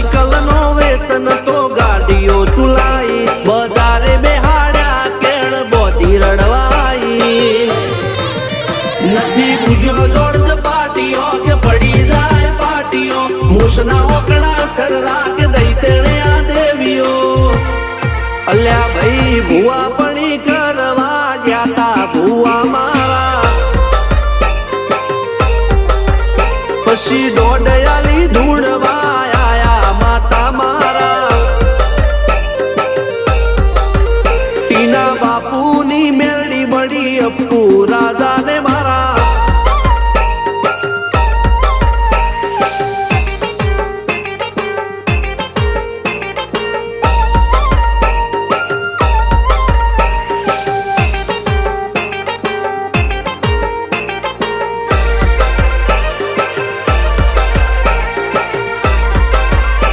cycle નો વેતન તો ગાડીઓ તુલાઈ બજારે બેહાડ્યા કેળ બોધી રડવાઈ નથી પૂજ્યો જોડ પાટીઓ કે પડી જાય પાટીઓ મૂસના ઓકડા